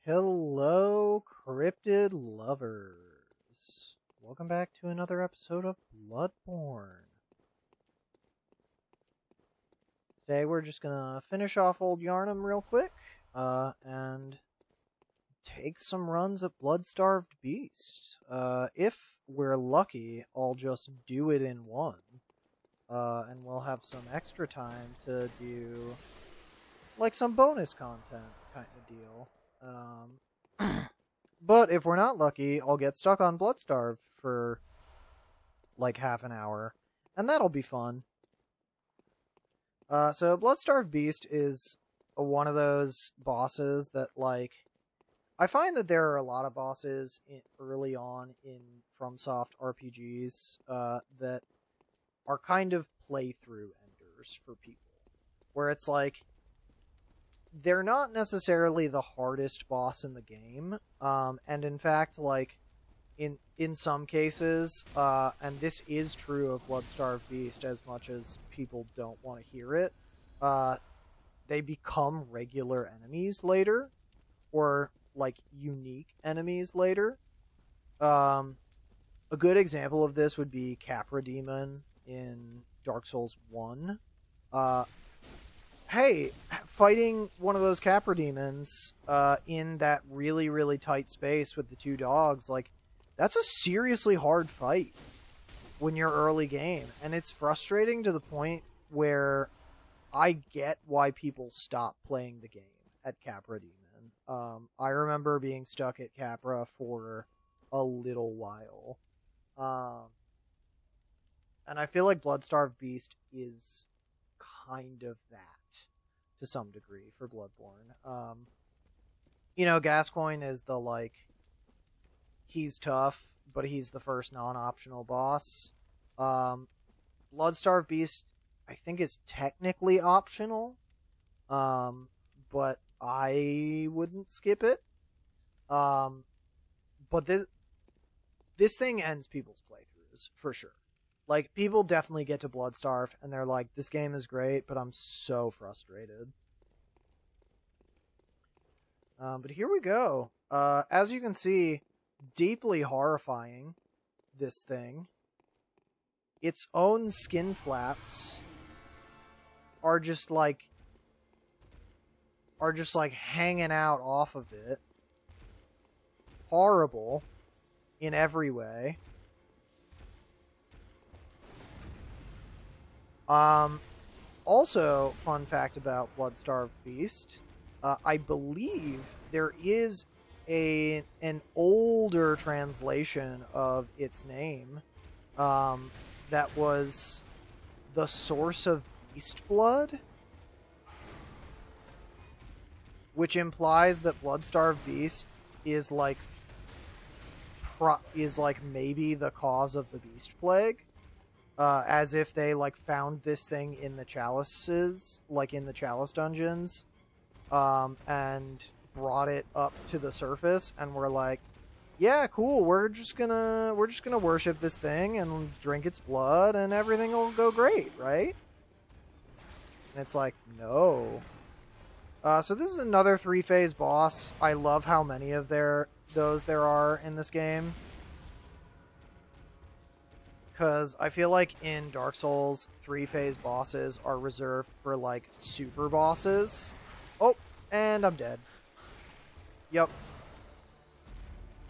Hello, cryptid lovers. Welcome back to another episode of Bloodborne. Today we're just gonna finish off Old Yharnam real quick, and take some runs at Blood-Starved Beast. If we're lucky, I'll just do it in one, and we'll have some extra time to do, like, some bonus content kind of deal. But if we're not lucky, I'll get stuck on Bloodstarved for like half an hour, and that'll be fun. So Bloodstarved Beast is one of those bosses that, like, I find that there are a lot of bosses early on in FromSoft RPGs that are kind of playthrough enders for people, where it's like, they're not necessarily the hardest boss in the game, and in fact, like, in some cases, and this is true of Bloodstarved Beast as much as people don't want to hear it, they become regular enemies later, or, like, unique enemies later. A good example of this would be Capra Demon in Dark Souls 1. Hey, fighting one of those Capra Demons in that really, really tight space with the two dogs, like, that's a seriously hard fight when you're early game. And it's frustrating to the point where I get why people stop playing the game at Capra Demon. I remember being stuck at Capra for a little while. And I feel like Bloodstarved Beast is kind of that to some degree for Bloodborne. Gascoigne is the, like, he's tough, but he's the first non-optional boss. Bloodstarved Beast, I think, is technically optional, but I wouldn't skip it. But this thing ends people's playthroughs, for sure. Like, people definitely get to Bloodstarved, and they're like, this game is great, but I'm so frustrated. But here we go. As you can see, deeply horrifying, this thing. Its own skin flaps are just like hanging out off of it. Horrible in every way. Also, fun fact about Bloodstarved Beast, I believe there is an older translation of its name, that was the source of beast blood, which implies that Bloodstarved Beast is like maybe the cause of the beast plague. As if they, like, found this thing in the chalices, like in the chalice dungeons, and brought it up to the surface, and were like, yeah, cool, we're just gonna worship this thing and drink its blood, and everything will go great, right? And it's like, no. So this is another 3-phase boss. I love how many of those there are in this game. Because I feel like in Dark Souls, 3-phase bosses are reserved for, like, super bosses. Oh, and I'm dead. Yep.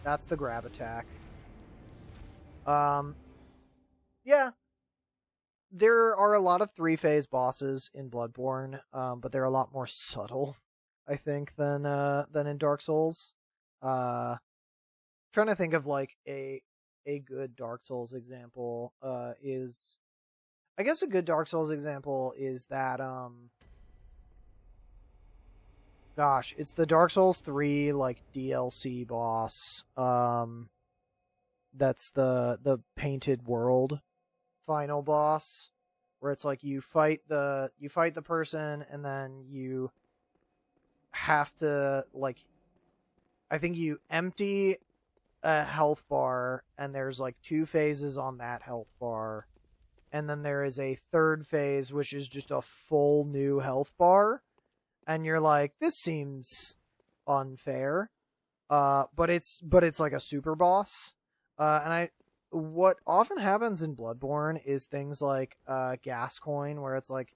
That's the grab attack. Yeah. There are a lot of 3-phase bosses in Bloodborne, but they're a lot more subtle, I think, than in Dark Souls. Trying to think of, like, a good Dark Souls example is... I guess a good Dark Souls example is that, gosh, it's the Dark Souls 3, like, DLC boss. That's the Painted World final boss, where it's like you fight the person, and then you have to, like, I think you empty a health bar, and there's, like, 2 phases on that health bar, and then there is a 3rd phase, which is just a full new health bar, and you're like, this seems unfair. But it's like a super boss. What often happens in Bloodborne is things like Gascoigne, where it's like,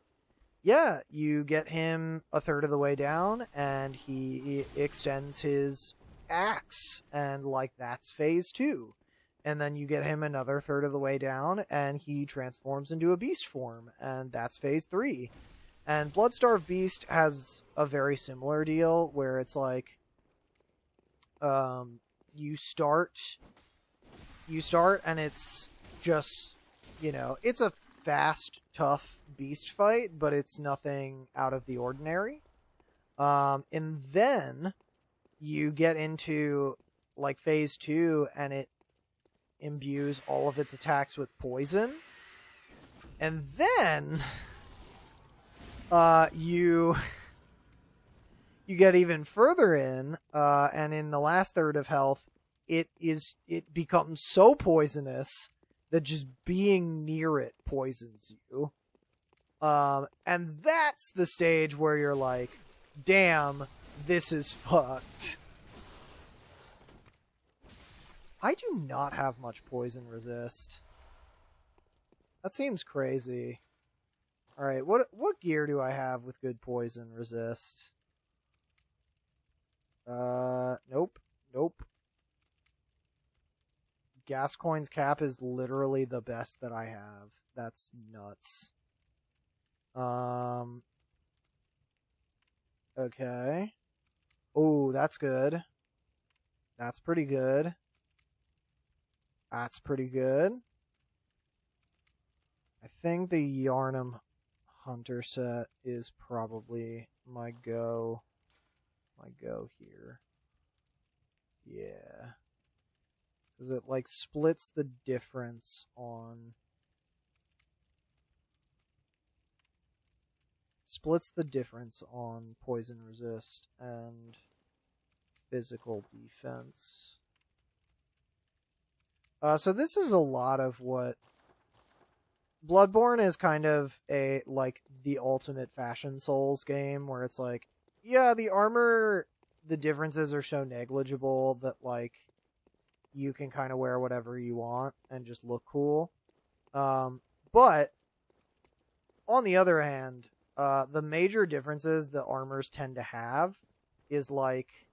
yeah, you get him a third of the way down, and he extends his axe, and like that's phase 2. And then you get him another third of the way down, and he transforms into a beast form, and that's phase 3. And Bloodstarved Beast has a very similar deal, where it's like, you start, and it's just, it's a fast, tough beast fight, but it's nothing out of the ordinary. And then you get into like phase 2, and it imbues all of its attacks with poison. And then you get even further in, and in the last third of health, it becomes so poisonous that just being near it poisons you. And that's the stage where you're like, damn, this is fucked. I do not have much poison resist. That seems crazy. Alright, what gear do I have with good poison resist? Nope. Gascoigne's cap is literally the best that I have. That's nuts. Okay. Oh, that's good. That's pretty good. That's pretty good. I think the Yharnam Hunter set is probably my go here. Yeah. Because it, like, splits the difference on... poison resist and physical defense. So this is a lot of what... Bloodborne is kind of a, like, the ultimate Fashion Souls game, where it's like, yeah, the armor, the differences are so negligible that, like, you can kind of wear whatever you want and just look cool. But, on the other hand, the major differences the armors tend to have is, like,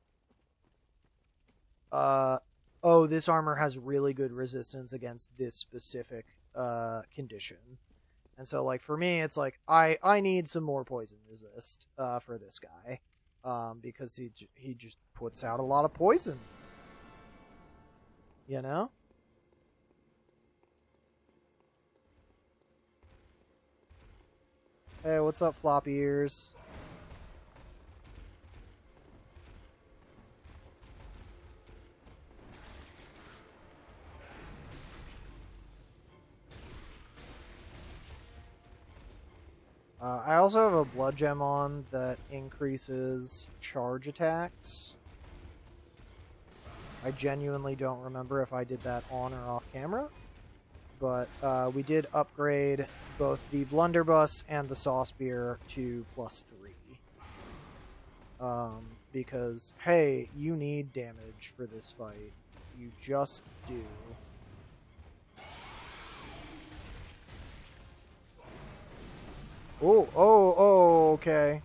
oh, this armor has really good resistance against this specific condition. And so, like, for me, it's like, I need some more poison resist for this guy. Because he just puts out a lot of poison. You know? Hey, what's up, floppy ears? I also have a blood gem on that increases charge attacks. I genuinely don't remember if I did that on or off camera. But we did upgrade both the blunderbuss and the saw spear to +3. Because, hey, you need damage for this fight. You just do. Oh, okay.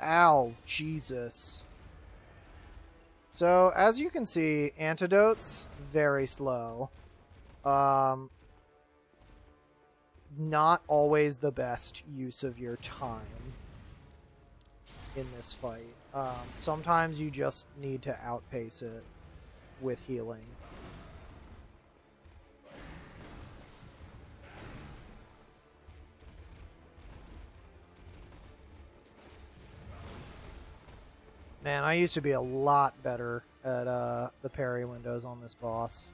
Ow, Jesus. So, as you can see, antidotes, very slow. Not always the best use of your time in this fight. Sometimes you just need to outpace it with healing. Man, I used to be a lot better at the parry windows on this boss.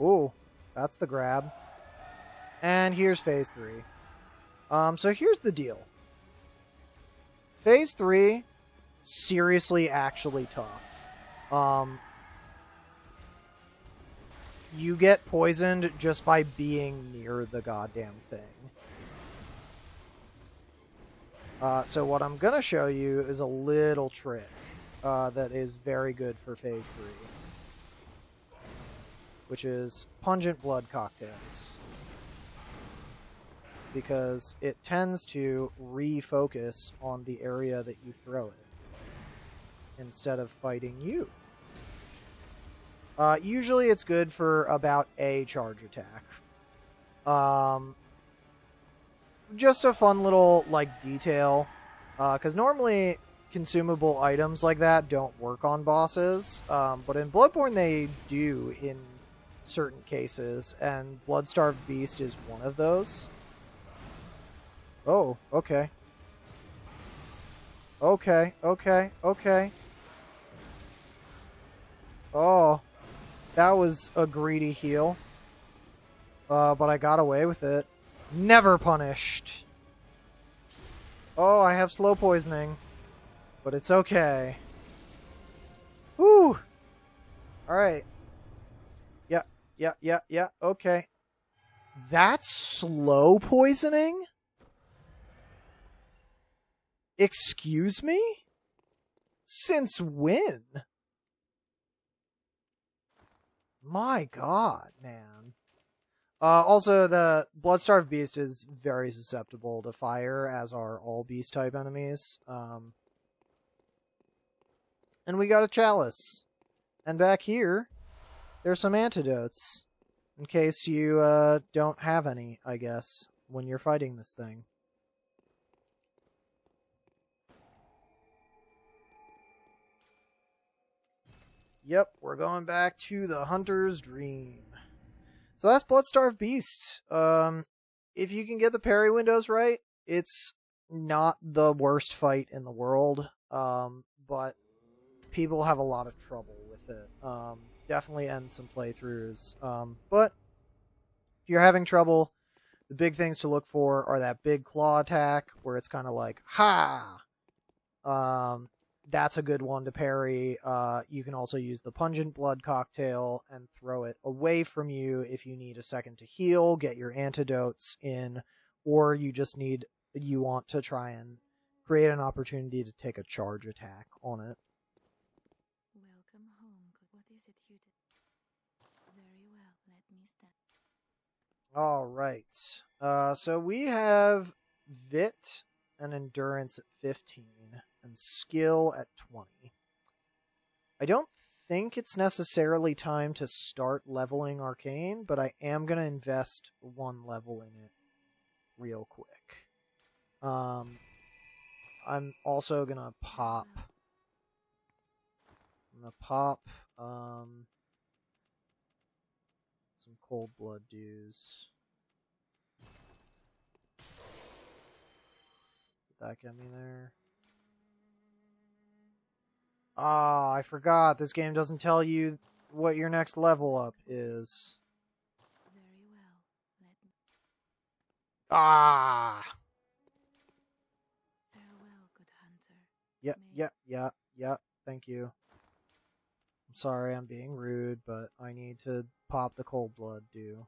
Ooh, that's the grab. And here's phase 3. So here's the deal. Phase 3, seriously actually tough. You get poisoned just by being near the goddamn thing. So what I'm going to show you is a little trick that is very good for Phase 3. Which is pungent blood cocktails. Because it tends to refocus on the area that you throw it, instead of fighting you. Usually it's good for about a charge attack. Just a fun little, like, detail. Because normally consumable items like that don't work on bosses. But in Bloodborne they do in certain cases, and Bloodstarved Beast is one of those. Oh, okay. Okay. Oh, that was a greedy heal. But I got away with it. Never punished. Oh, I have slow poisoning. But it's okay. Whew. Alright. Yeah, okay. That's slow poisoning? Excuse me? Since when? My god, man. Also, the Bloodstarved Beast is very susceptible to fire, as are all beast-type enemies. And we got a chalice. And back here, there's some antidotes. In case you don't have any, I guess, when you're fighting this thing. Yep, we're going back to the Hunter's Dream. So that's Bloodstarved Beast. If you can get the parry windows right, it's not the worst fight in the world, but people have a lot of trouble with it. Definitely ends some playthroughs. But if you're having trouble, the big things to look for are that big claw attack, where it's kind of like, ha! That's a good one to parry. You can also use the pungent blood cocktail and throw it away from you if you need a second to heal, get your antidotes in, or you want to try and create an opportunity to take a charge attack on it. Welcome home. What is it you did? Very well. Let me stand. All right. So we have Vit and Endurance at 15 and Skill at 20. I don't think it's necessarily time to start leveling Arcane, but I am going to invest one level in it real quick. I'm also going to pop... some Cold Blood dues. Did that get me there? Ah, I forgot. This game doesn't tell you what your next level up is. Very well. Let me... Ah! Farewell, good hunter. Yep. Thank you. I'm sorry I'm being rude, but I need to pop the Cold Blood due.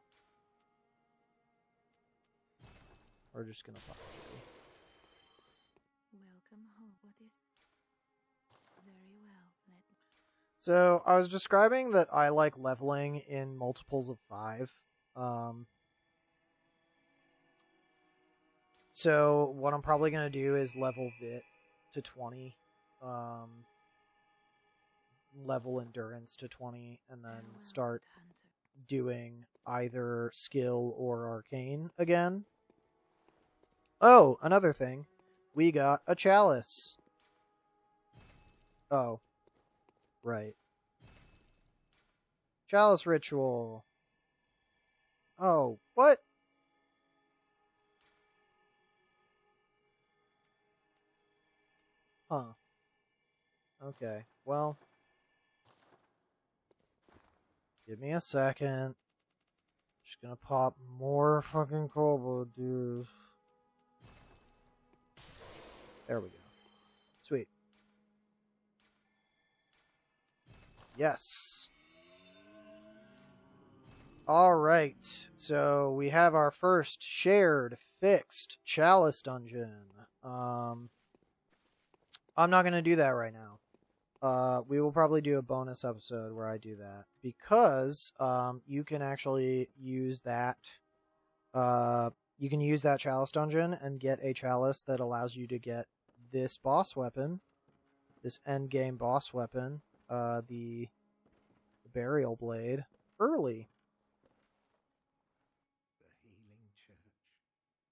We're just gonna pop it. Welcome home. What is... Very well. Let me... So, I was describing that I like leveling in multiples of 5. So, what I'm probably going to do is level Vit to 20. Level Endurance to 20, and then start doing either Skill or Arcane again. Oh, another thing. We got a chalice. Oh. Right. Chalice ritual. Oh, what? Huh. Okay, well. Give me a second. Just gonna pop more fucking Cold Blood dudes. There we go. Yes. Alright, so we have our first shared fixed chalice dungeon. I'm not going to do that right now. We will probably do a bonus episode where I do that, because you can actually use that. You can use that chalice dungeon and get a chalice that allows you to get this boss weapon, this end game boss weapon, the burial blade, early. The healing church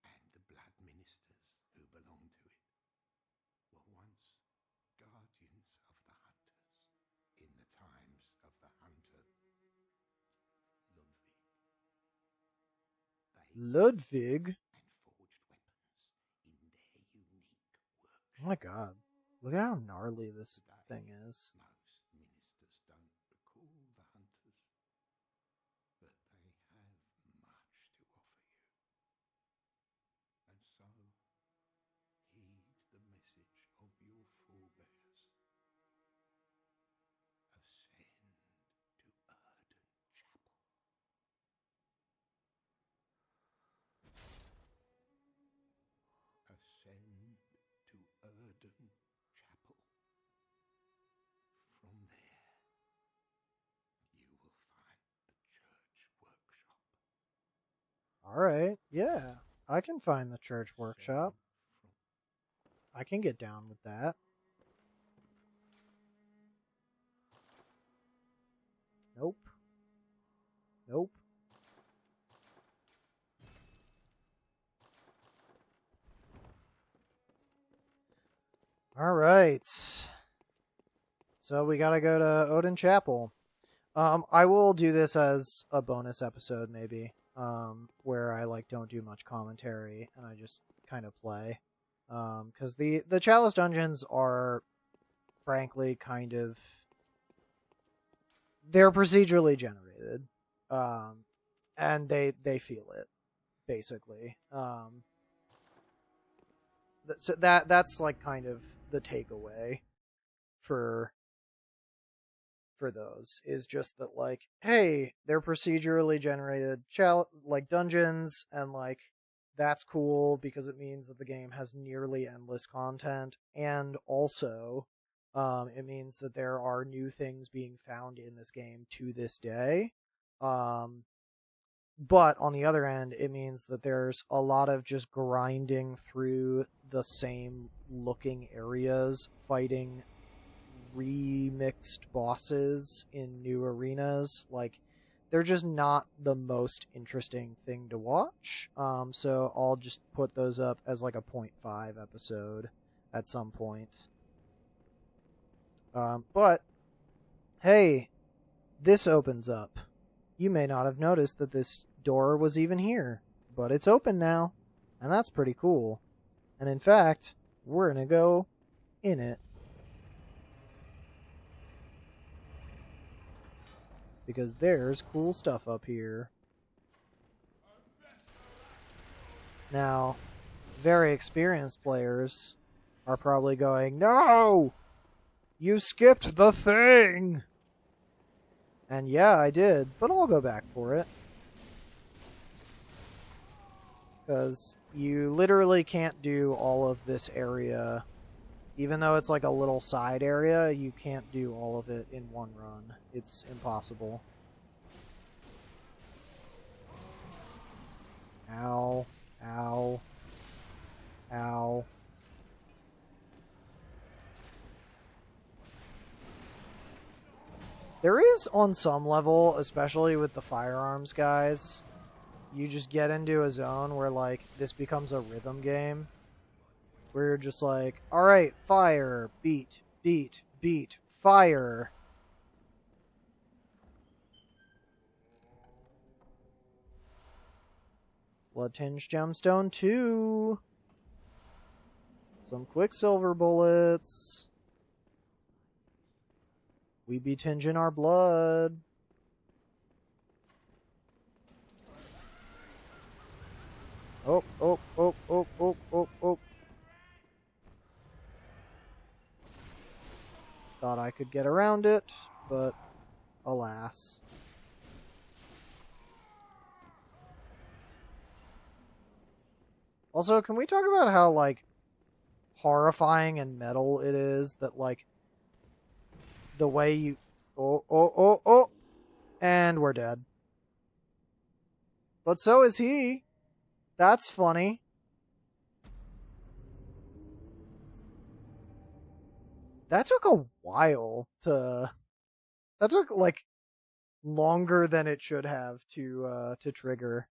and the blood ministers who belong to it were once guardians of the hunters in the times of the hunter Ludwig. Ludwig? And forged weapons in their unique workshop. Oh my god. Look at how gnarly this thing is. Most ministers don't recall the hunters, but they have much to offer you. And so, heed the message of your forebears. Ascend to Erden Chapel. Ascend to Erden Chapel. From there, you will find the church workshop. Alright, yeah. I can find the church workshop. I can get down with that. Nope. Nope. Alright. So we gotta go to Odin Chapel. I will do this as a bonus episode, maybe. Where I don't do much commentary and I just kind of play. Because the Chalice dungeons are, frankly, kind of, they're procedurally generated, and they feel it, basically. So that's kind of the takeaway for those, is just that hey, they're procedurally generated dungeons, and that's cool because it means that the game has nearly endless content, and also it means that there are new things being found in this game to this day. But on the other end, it means that there's a lot of just grinding through the same looking areas, fighting remixed bosses in new arenas. They're just not the most interesting thing to watch. So I'll just put those up as a 0.5 episode at some point. But hey, this opens up. You may not have noticed that this door was even here, but it's open now, and that's pretty cool. And in fact, we're gonna go in it. Because there's cool stuff up here. Now, very experienced players are probably going, "No! You skipped the thing!" And yeah, I did, but I'll go back for it. Because you literally can't do all of this area. Even though it's a little side area, you can't do all of it in one run. It's impossible. Ow. Ow. Ow. There is, on some level, especially with the firearms guys, you just get into a zone where, this becomes a rhythm game. Where you're just alright, fire, beat, beat, beat, fire. Blood-tinged gemstone 2. Some quicksilver bullets. We be tinging our blood. Oh, oh, oh, oh, oh, oh, oh. Thought I could get around it, but Alas. Also, can we talk about how, like, horrifying and metal it is that, like, the way you... Oh. And we're dead. But so is he. That's funny. That took a while to... That took, like, longer than it should have to trigger.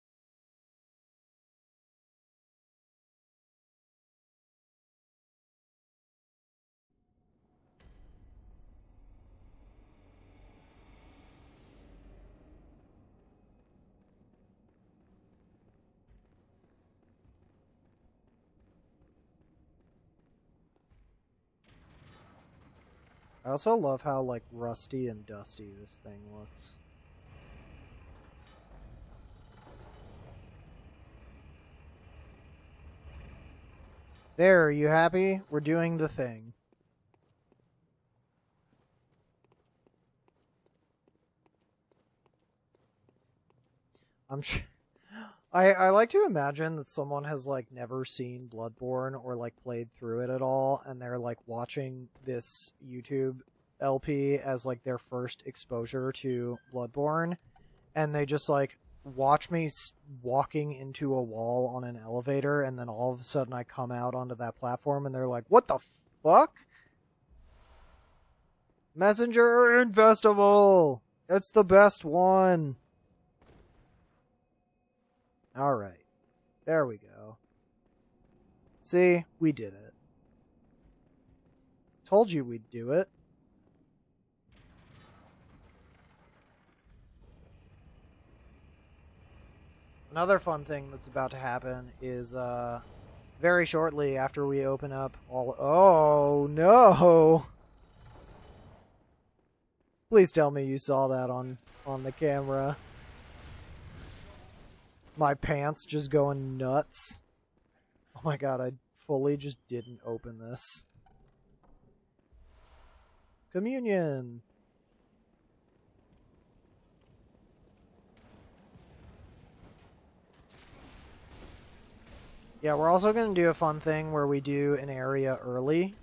I also love how, like, rusty and dusty this thing looks. There, are you happy? We're doing the thing. I'm sure... I like to imagine that someone has, like, never seen Bloodborne or, like, played through it at all, and they're, like, watching this YouTube LP as, like, their first exposure to Bloodborne, and they just, like, watch me walking into a wall on an elevator, and then all of a sudden I come out onto that platform, and they're like, what the fuck? Messenger Festival! It's the best one! Alright. There we go. See? We did it. Told you we'd do it. Another fun thing that's about to happen is, very shortly after we open up all... Oh, no! Please tell me you saw that on the camera. My pants just going nuts. Oh my god, I fully just didn't open this. Communion! Yeah, we're also gonna do a fun thing where we do an area early.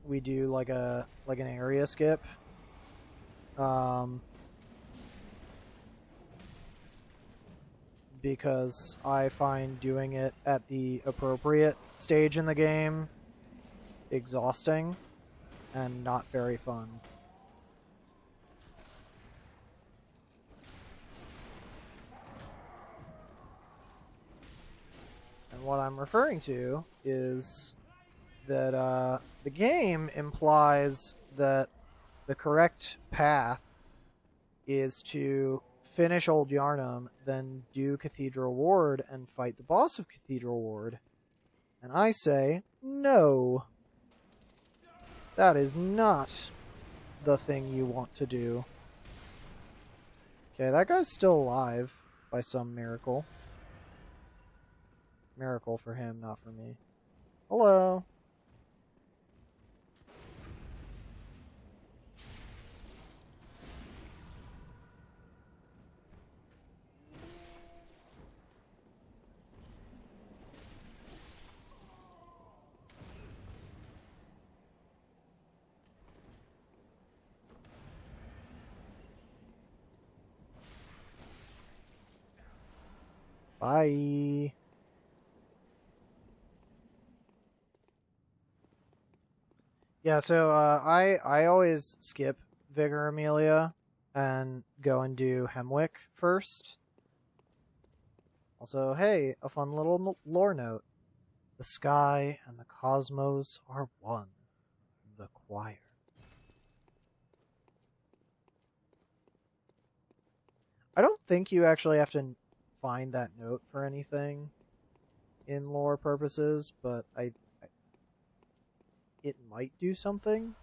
We do like an area skip. Because I find doing it at the appropriate stage in the game exhausting and not very fun. And what I'm referring to is that the game implies that the correct path is to finish Old Yharnam, then do Cathedral Ward and fight the boss of Cathedral Ward. And I say, no. That is not the thing you want to do. Okay, that guy's still alive by some miracle. Miracle for him, not for me. Hello. Bye. Yeah, so I always skip Vigor Amelia and go and do Hemwick first. Also, hey, a fun little lore note. The sky and the cosmos are one. The choir. I don't think you actually have to find that note for anything in lore purposes, but it might do something.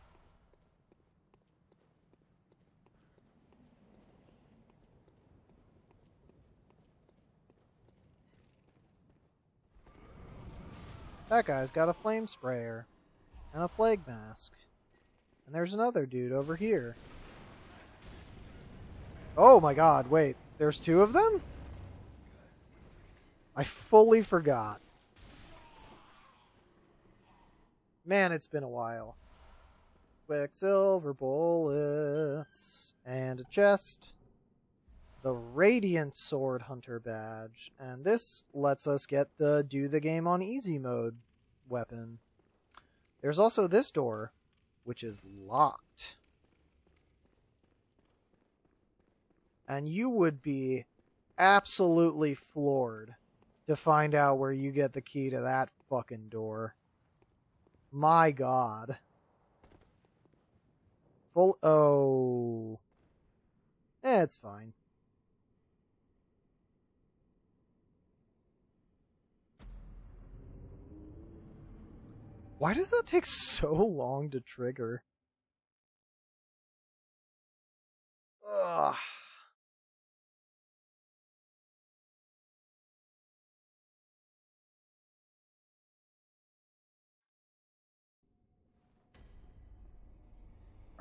That guy's got a flame sprayer and a plague mask. And there's another dude over here. Oh my god, wait. There's two of them? I fully forgot. Man, it's been a while. Quicksilver bullets. And a chest. The Radiant Sword Hunter badge. And this lets us get the do the game on easy mode weapon. There's also this door, which is locked. And you would be absolutely floored to find out where you get the key to that fucking door. My god. Oh. It's fine. Why does that take so long to trigger? Ugh.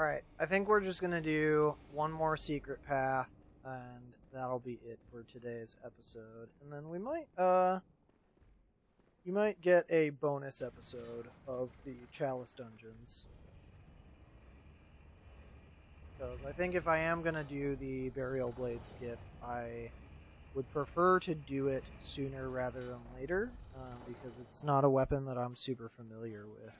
Alright, I think we're just gonna do one more secret path, and that'll be it for today's episode. And then we might, you might get a bonus episode of the Chalice Dungeons. Because I think if I am gonna do the Burial Blade skip, I would prefer to do it sooner rather than later, because it's not a weapon that I'm super familiar with.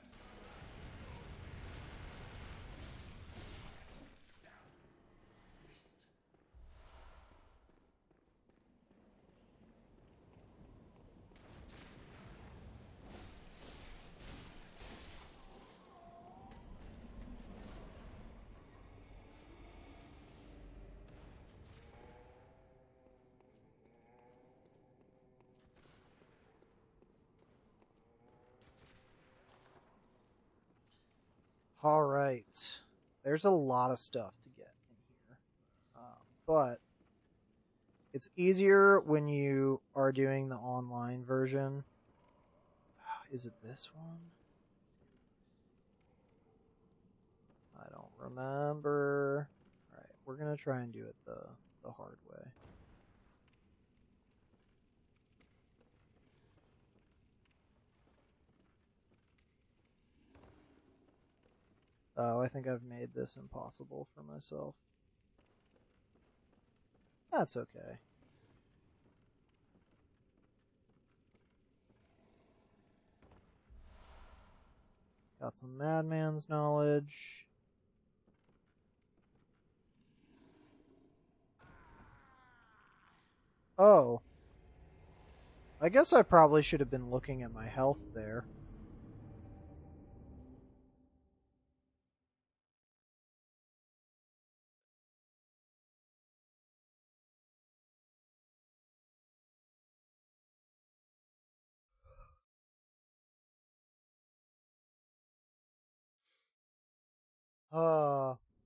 Alright. There's a lot of stuff to get in here. But it's easier when you are doing the online version. Is it this one? I don't remember. Alright, we're gonna try and do it the hard way. Oh, I think I've made this impossible for myself. That's okay. Got some madman's knowledge. Oh. I guess I probably should have been looking at my health there.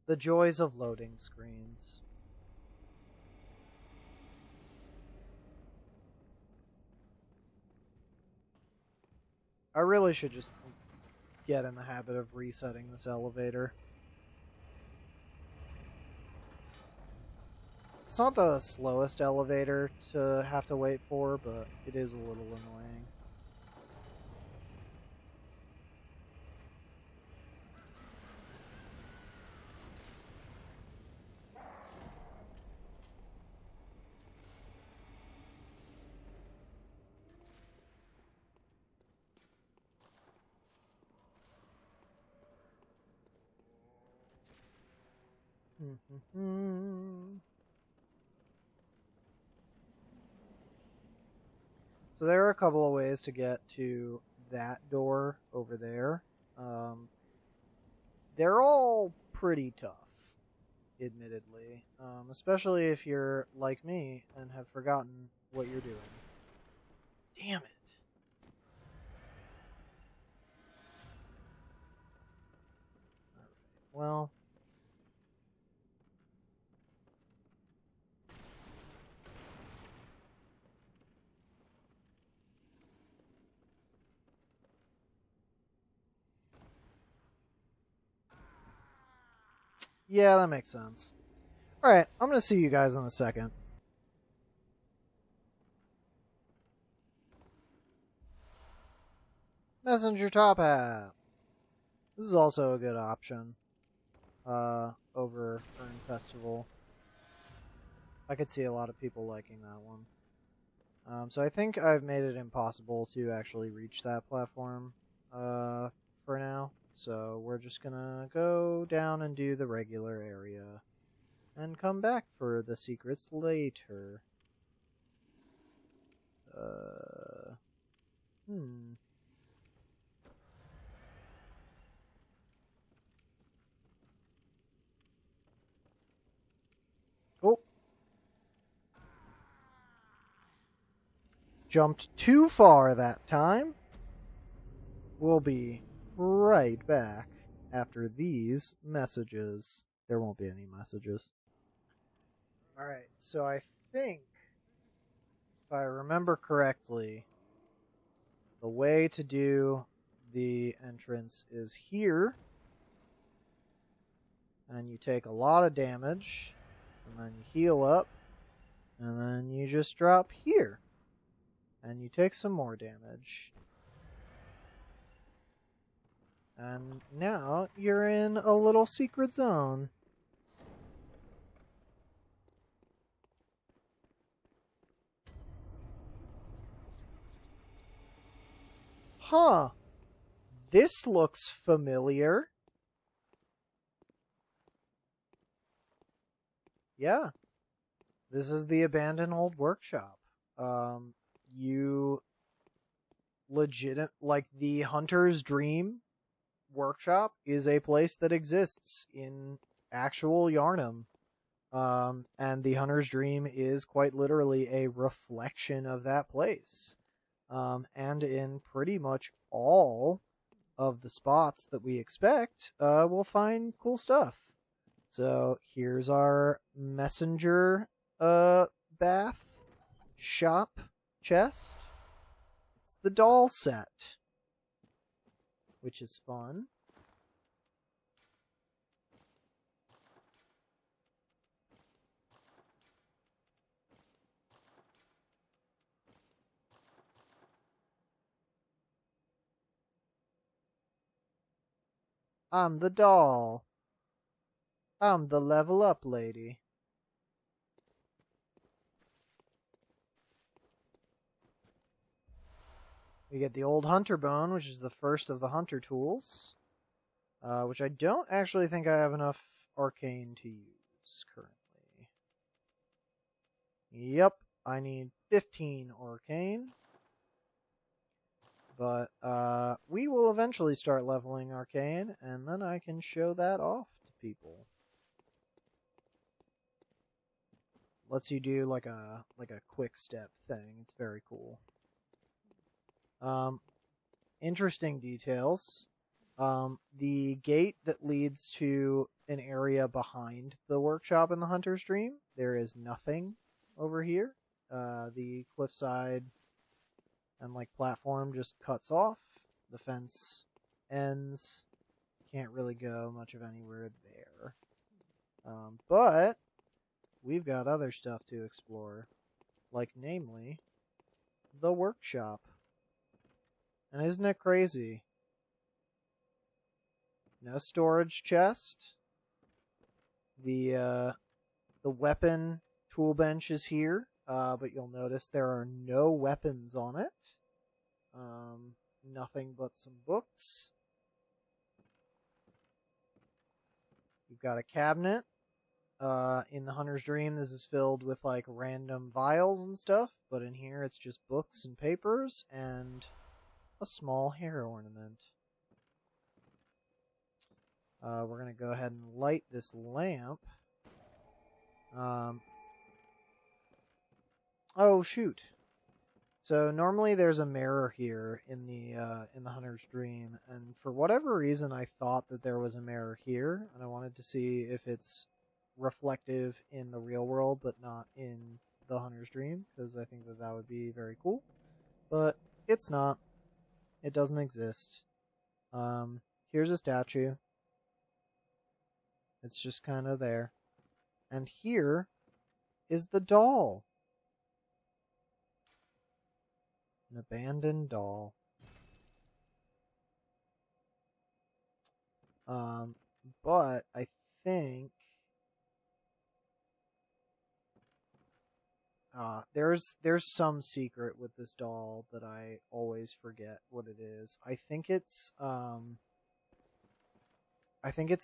The joys of loading screens. I really should just get in the habit of resetting this elevator. It's not the slowest elevator to have to wait for, but it is a little annoying. So there are a couple of ways to get to that door over there. They're all pretty tough, admittedly. Especially if you're like me and have forgotten what you're doing. Damn it. Alright, well... yeah, that makes sense. Alright, I'm gonna see you guys in a second. Messenger Top Hat. This is also a good option. Over Fern Festival. I could see a lot of people liking that one. So I think I've made it impossible to actually reach that platform, for now. So we're just gonna go down and do the regular area. And come back for the secrets later. Hmm. Oh. Jumped too far that time. We'll be right back after these messages. There won't be any messages. Alright, so I think, if I remember correctly, the way to do the entrance is here. And you take a lot of damage, and then you heal up, and then you just drop here. And you take some more damage. And now you're in a little secret zone. Huh. This looks familiar. Yeah. This is the abandoned old workshop. You like the Hunter's Dream workshop is a place that exists in actual Yharnam. And the Hunter's Dream is quite literally a reflection of that place. And in pretty much all of the spots that we expect, we'll find cool stuff. So here's our messenger bath shop chest. It's the doll set, which is fun. I'm the doll. I'm the level up lady. We get the old hunter bone, which is the first of the hunter tools. Which I don't actually think I have enough arcane to use currently. Yep, I need 15 arcane. But we will eventually start leveling arcane, and then I can show that off to people. Lets you do like a quick step thing. It's very cool. Interesting details. The gate that leads to an area behind the workshop in the Hunter's Dream, there is nothing over here. The cliffside and like platform just cuts off. The fence ends. Can't really go much of anywhere there. But we've got other stuff to explore, like namely the workshop. And isn't it crazy? No storage chest. The weapon tool bench is here, but you'll notice there are no weapons on it. Nothing but some books. You've got a cabinet. In the Hunter's Dream, this is filled with like random vials and stuff, but in here it's just books and papers and a small hair ornament. We're going to go ahead and light this lamp. Oh shoot. So normally there's a mirror here in the Hunter's Dream, and for whatever reason I thought that there was a mirror here, and I wanted to see if it's reflective in the real world but not in the Hunter's Dream, because I think that would be very cool. But it's not. It doesn't exist. Here's a statue. It's just kind of there. And here is the doll. An abandoned doll. But I think there's some secret with this doll that I always forget what it is. I think it's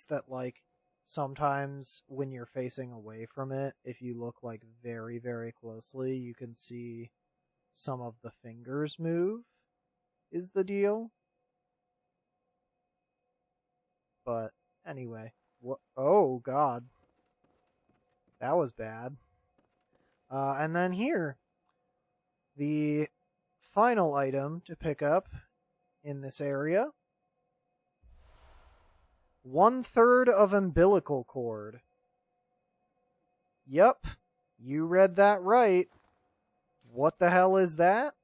that like sometimes when you're facing away from it, if you look like very, very closely, you can see some of the fingers move is the deal. But anyway, oh god. That was bad. And then here, the final item to pick up in this area. 1/3 of umbilical cord. Yep, you read that right. What the hell is that?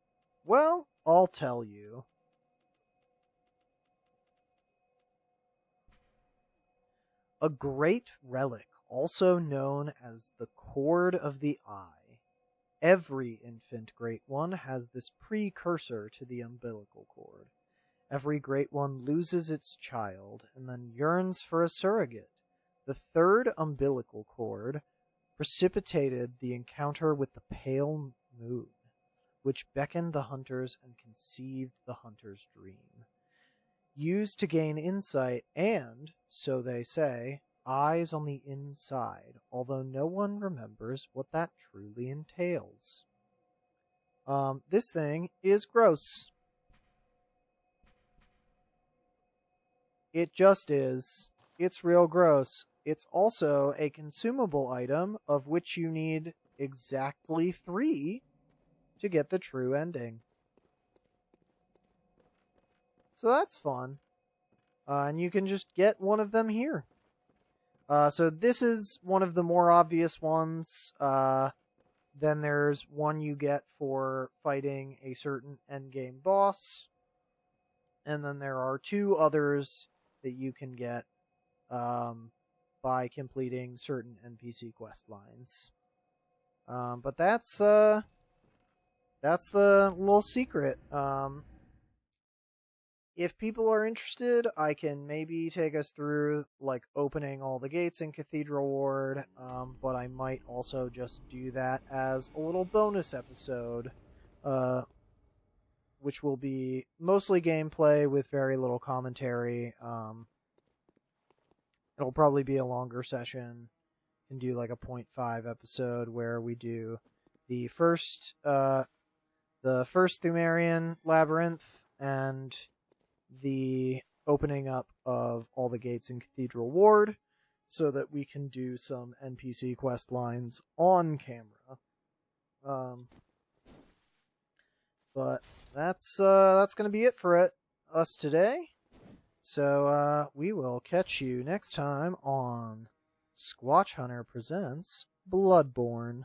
Well, I'll tell you. A great relic, also known as the Cord of the Eye. Every infant Great One has this precursor to the umbilical cord. Every Great One loses its child and then yearns for a surrogate. The third umbilical cord precipitated the encounter with the pale moon, which beckoned the hunters and conceived the hunter's dream. Used to gain insight and, so they say, eyes on the inside, although no one remembers what that truly entails. This thing is gross. It just is. It's real gross. It's also a consumable item of which you need exactly 3 to get the true ending. So that's fun. And you can just get one of them here. So this is one of the more obvious ones. Then there's one you get for fighting a certain endgame boss. And then there are 2 others that you can get by completing certain NPC quest lines. But that's the little secret. If people are interested, I can maybe take us through like opening all the gates in Cathedral Ward, but I might also just do that as a little bonus episode, which will be mostly gameplay with very little commentary. It'll probably be a longer session. Can do like a 0.5 episode where we do the first Thumerian Labyrinth and the opening up of all the gates in Cathedral Ward, so that we can do some NPC quest lines on camera. But that's gonna be it for us today. So we will catch you next time on SquatchHunter presents Bloodborne.